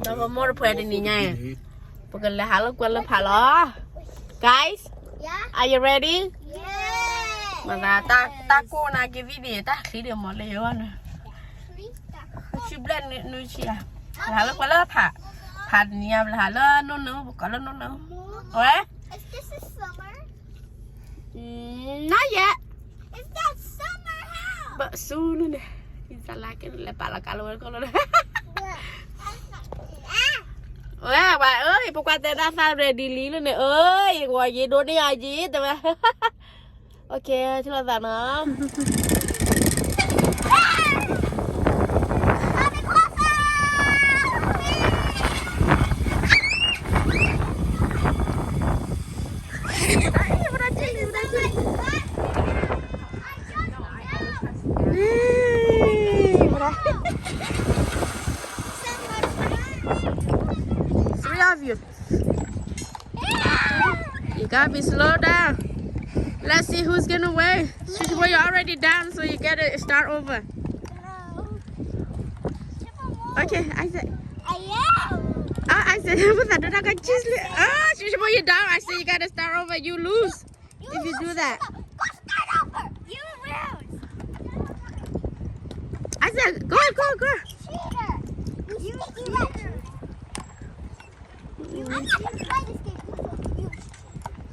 Tao more phê đi nha. Porque le jalo con le palo. Guys, are you ready? Yeah. Mà là ta cô na cái video ta khi được một liều anh. Chị blend nuôi chị à? Jalo con le phạt nhiều là jalo nó có nó. Ôi? Is this a summer? Not yet. Is that summer house? But soon. Isa lagi le pala kalau kalau. Ôi bà ơi, bố qua tên đã sao rồi đi lý luôn này ơi, gọi gì đồ đi à gì tụi bà. Ok, chứ là sao nữa. Of you. You gotta be slow down. Let's see who's gonna win. Well, you're already down, so you gotta start over. Okay, I said. I said, what's that? I got cheese. Oh, you're down. I said you gotta start over. You lose if you do that. Go start over. You lose. I said, go. Cheater. You cheater. I'm not gonna play this game with you.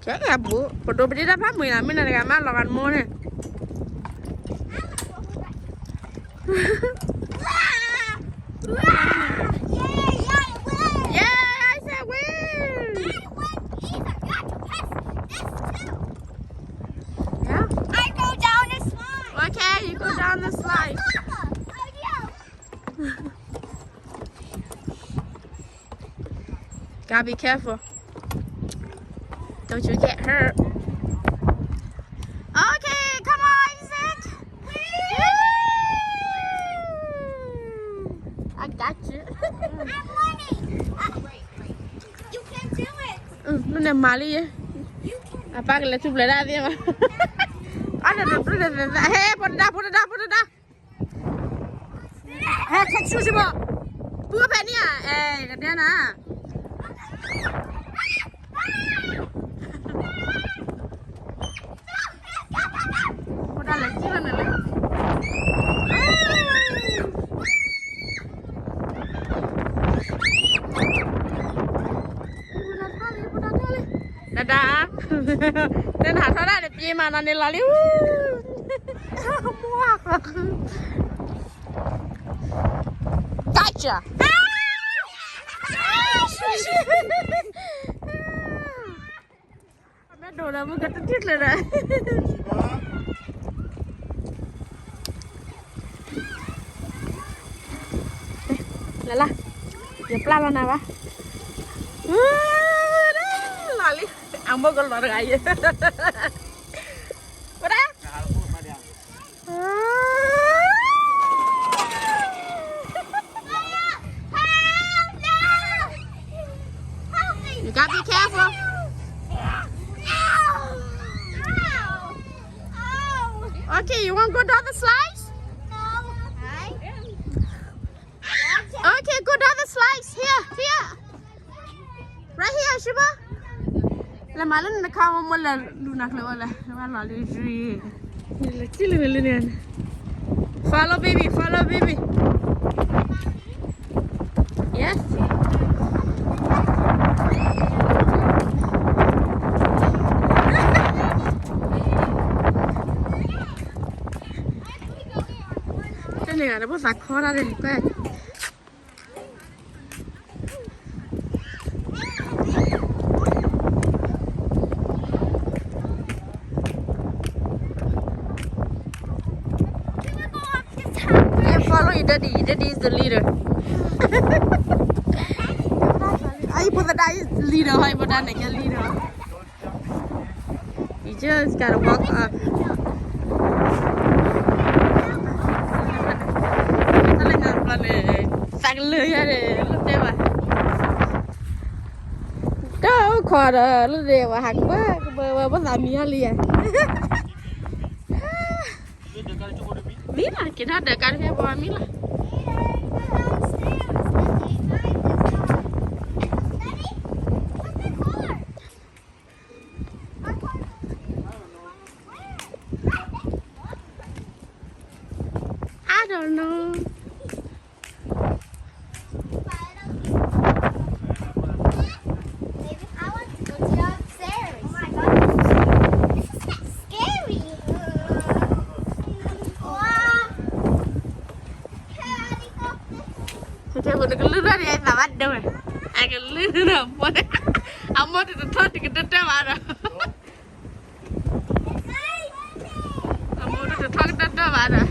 Chết à bố, đồ bị đáp pháp 15 mình là cái má lọc ăn mua này. Yeah, I said win. I didn't win either. You have to press this too. Yeah. I go down the slide. Okay, you go down the slide. Gotta be careful. Don't you get hurt. Okay, come on, Isaac. I got you. I'm winning. You can do it. Lúc này mà đi. À ba cái là chụp lại ra đi mà. Anh là put it down. Hey, catch you mà. Bữa bé nè. Ê, cái đứa nè. Udah lagi lah nele. Dadah. Dan hasara ada pi mana ni lali. Muak. Gotcha. Đồ là mới cắt tiết lên đấy. Lala, ya pelan lah apa? Lali, ambo kalau orang aja. Udah? You gotta be careful. Okay, you want to go down the slides? No. Okay, go down the slides. Here. Right here, Shiba. La malan na kawo mo la lunak la wala. Wala li jui. La chile na linian. Follow baby. Yes. Này là bố sạc khó ra đây quay. Yeah, follow your daddy. Daddy is the leader. I put the daddy is leader. I put that like a leader. You just gotta walk up. Sang lưới ra để lúc đây mà đâu khó đó lúc đây mà hàng quá bơ bắt làm mía liền mía là cái đó để cái cái bò mía là lư ra đi ai mà bắt đâu này ai cái lư nữa mua đấy ông mua thì thôi thì cái đất đó mà rồi ông mua thì thôi cái đất đó mà rồi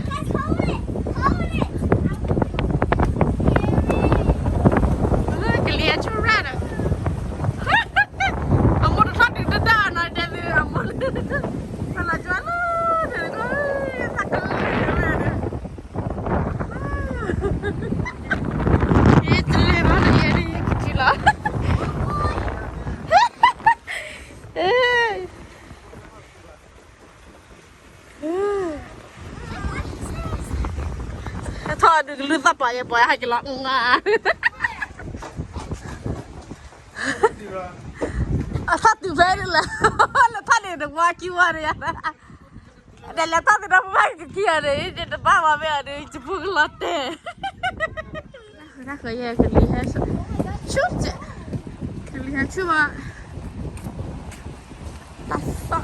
cái lia chú ra rồi ông mua thì thôi thì đất đó nói cho đi ông mua mà là cho nó thì có thằng cái thôi đừng lướt tóc lại bỏ hai cái lọ ngà thật tuyệt vời là thật để được qua kêu rồi đây là thật để được qua cái kia đấy để được ba ba về đấy chụp cái lọt đấy ra khỏi cái ly hết chút chứ cái ly hết chưa mà tao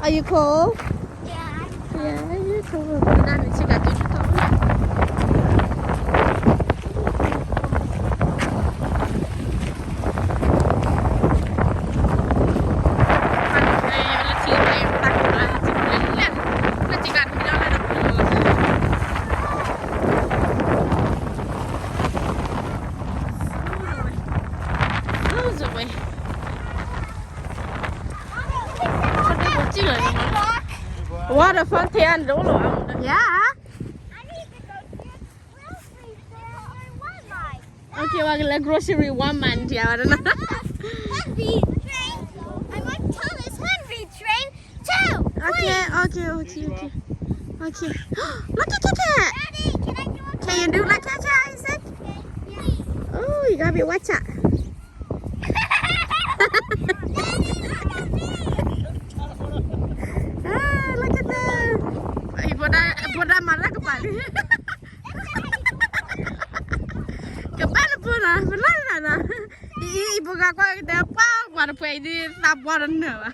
Are you cold? Yeah. Yeah, you're cold. Now she got you cold. Water fountain đúng rồi. Yeah. I need to go to grocery store on one line. Okay, well, like grocery one man, yeah, I don't know. Heavy train. I want Thomas Henry train too. Okay. Look at that. Daddy, can I do a Can you do like that, Isaac? please? Oh, you gotta be watch out. Look at that. Ibu dah marah kembali. Kembali benar. Ibu kakak kita apa? Baru pergi di taburan nawa.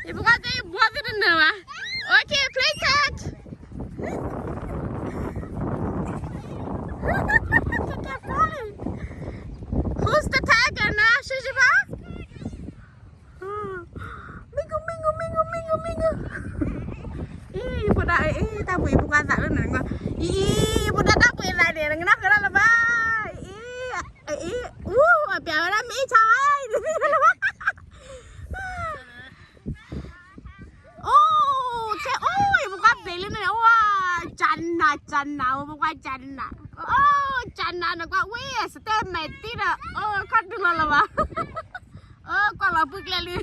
Ibu kata ibu buat itu nawa. Okay, play catch. Who's the tiger now, Shujiba? Mingu. Ibu dah, tahu ibu kata lu nengok. Ibu dah tahu yang lain dia nengok kerana apa? Biar orang mi cawai. Ibu kata beli ni, wah, Jannah, ibu kata Jannah. Jannah nak buat weh, setiap mati dah. Kau dengar lah, kalau pergi lagi.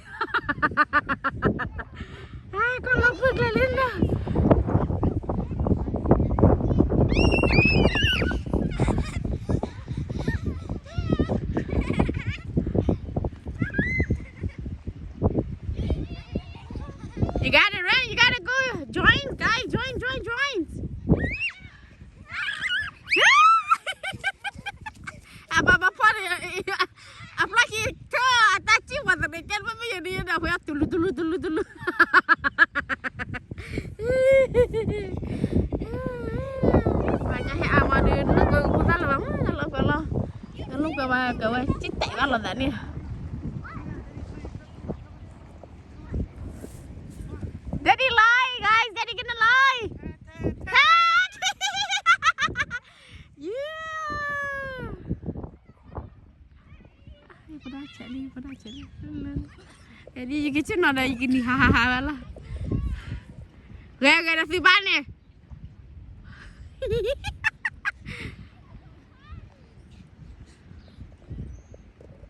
Kalau pergi lagi dah. You got it right. You gotta go. Join, guys. Join. Apa pun. Apalagi ke atas cium atau dekat apa yang dia dah buat dulu. Banyak yang amat dia nak guna lah bang. Kalau kau cinta kalau tak ni. Daddy lie, guys. Daddy gonna lie. Yeah. Pada cari. Jadi juga cina ada gini hahaha lah. Gaya si bane.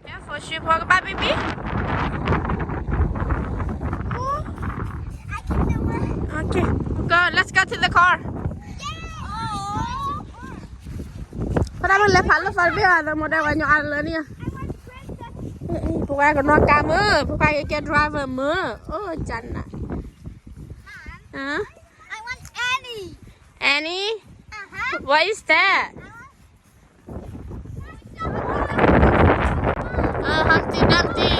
Yeah, for sure. What about baby? Okay, go. Let's go to the car. Pada mana lepas dia ada model banyak ada ni. Pokoknya kena kamu, pokoknya kita driver mu. Oh, Jannah. Huh? I want Annie. Annie? Uh-huh. What is that? Dumpty.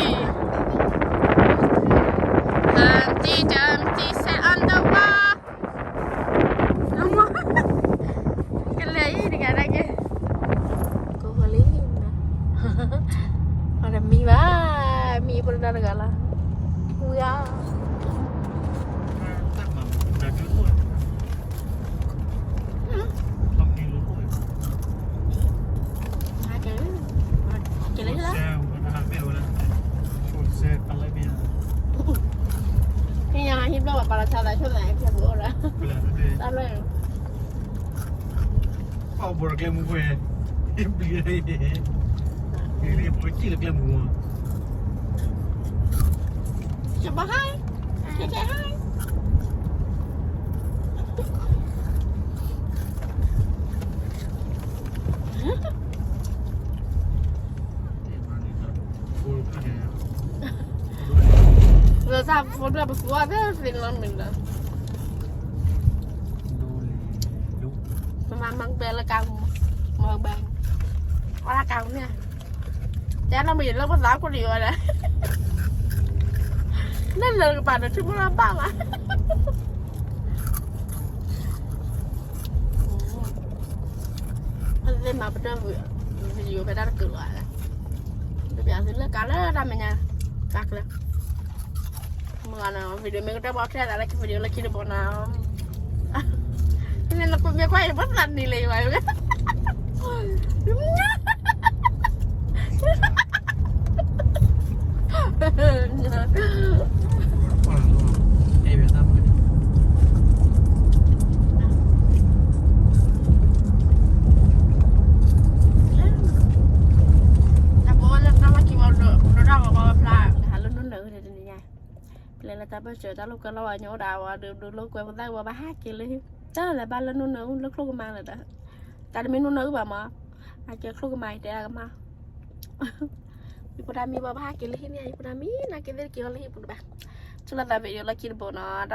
Humpty Dumpty sat on the wall. Cái lấy đi cả đây kìa. Cô có lấy nè. Ada mie ba, mie pun dah segala. Ya. Hiếp đâu mà para sao lại chỗ này em bữa ra. Tao lên. Bữa cái mua về, em bị đây. Cái bữa chỉ là cái mua. Chụp bao hai, chạy hai. Rồi sao phun ra một số thế thì lần mình là mang về là càng mờ bàn là càng nha cha nó bị nó bắt giáo có điều rồi đấy nên là bạn được chúng nó bằng á lên mà bên vừa video phải ra cửa lại bây giờ thì là cá nó ra mà nhà cắt lên mana video mereka bawa saya ada lagi video lagi di bawah ini nak punya kau yang berat nilai bayu kan lên là ta bây giờ ta lúc cái lo nhỏ đào được lúc quay ta qua 3 kia lên đó là ba lên nữa lúc mang là đó ta đi mấy nữ bà mà ai chơi lúc mày để làm mà mi 3 kia lên này mi na kia lên kia lên bạc cho nên là video là kia bộ nó